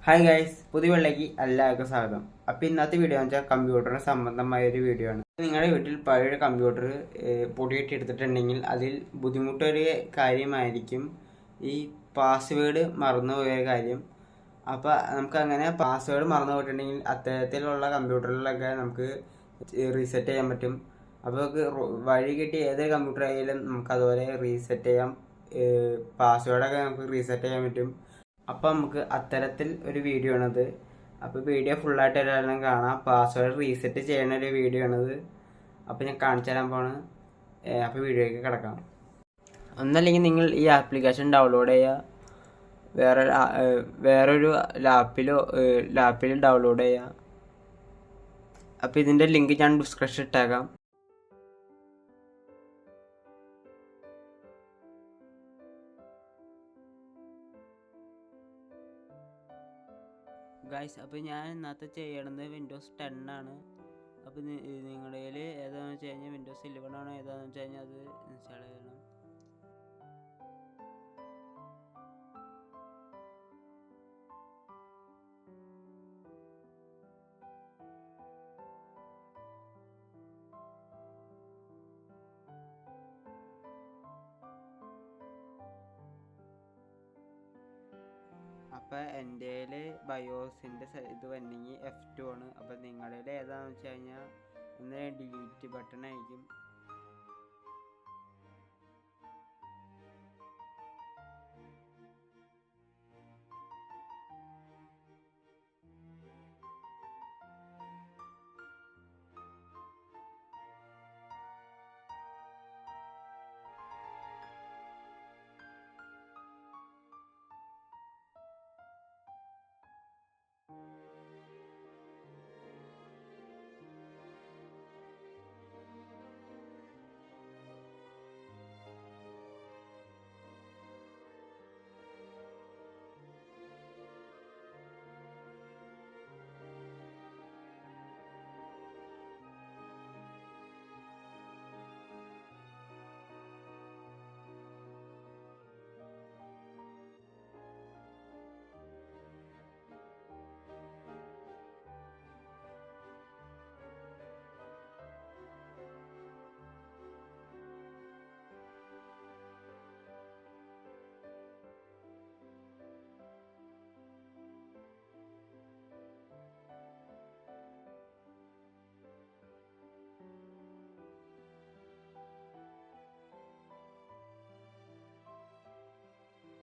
Hi guys, പുതിയ വെള്ളയ്ക്ക് എല്ലാവർക്കും സ്വാഗതം. അപ്പോൾ ഇന്നത്തെ വീഡിയോ എന്ന് വെച്ചാൽ കമ്പ്യൂട്ടറിന് സംബന്ധമായ ഒരു വീഡിയോ ആണ്. നിങ്ങളുടെ വീട്ടിൽ പഴയ കമ്പ്യൂട്ടർ പൊടിയിട്ട് എടുത്തിട്ടുണ്ടെങ്കിൽ അതിൽ ബുദ്ധിമുട്ടൊരു കാര്യമായിരിക്കും ഈ പാസ്വേഡ് മറന്നുപോയ കാര്യം. അപ്പോൾ നമുക്ക് അങ്ങനെ പാസ്വേഡ് മറന്നു പോയിട്ടുണ്ടെങ്കിൽ അത്തരത്തിലുള്ള കമ്പ്യൂട്ടറിലൊക്കെ നമുക്ക് റീസെറ്റ് ചെയ്യാൻ പറ്റും. അപ്പോൾ നമുക്ക് വഴി കിട്ടി ഏതൊരു കമ്പ്യൂട്ടർ ആയാലും നമുക്ക് അതുപോലെ റീസെറ്റ് ചെയ്യാം. പാസ്വേഡൊക്കെ നമുക്ക് റീസെറ്റ് ചെയ്യാൻ പറ്റും. അപ്പോൾ നമുക്ക് അത്തരത്തിൽ ഒരു വീഡിയോ ആണത്. അപ്പോൾ വീഡിയോ ഫുള്ളായിട്ട് എല്ലാവരും കാണാം. പാസ്വേഡ് റീസെറ്റ് ചെയ്യുന്ന ഒരു വീഡിയോ ആണത്. അപ്പോൾ ഞാൻ കാണിച്ചു തരാൻ പോണ്. അപ്പോൾ വീഡിയോയ്ക്ക് കിടക്കാം. ഒന്നല്ലെങ്കിൽ നിങ്ങൾ ഈ ആപ്ലിക്കേഷൻ ഡൗൺലോഡ് ചെയ്യുക, വേറൊരു ലാപ്പിൽ ഡൗൺലോഡ് ചെയ്യുക. അപ്പോൾ ഇതിൻ്റെ ലിങ്ക് ഞാൻ ഡിസ്ക്രിപ്ഷൻ ഇട്ടേക്കാം. ഗൈസ്, അപ്പോൾ ഞാൻ ഇന്നത്തെ ചെയ്യണത് വിൻഡോസ് 10 ആണ്. അപ്പോൾ നിങ്ങളുടെ കയ്യിൽ ഏതാണെന്ന് വെച്ച് കഴിഞ്ഞാൽ വിൻഡോസ് 11 ആണോ ഏതാണെന്ന് വെച്ച് കഴിഞ്ഞാൽ അത് ഇൻസ്റ്റാൾ ചെയ്യണം. അപ്പോൾ എൻ്റെ ബയോസിൻ്റെ ഇത് വന്നെങ്കിൽ F2 ആണ്. അപ്പോൾ നിങ്ങളുടെ ഏതാണെന്ന് വെച്ച് കഴിഞ്ഞാൽ ഒന്ന് ഡിലീറ്റ് ബട്ടൺ ആയിരിക്കും.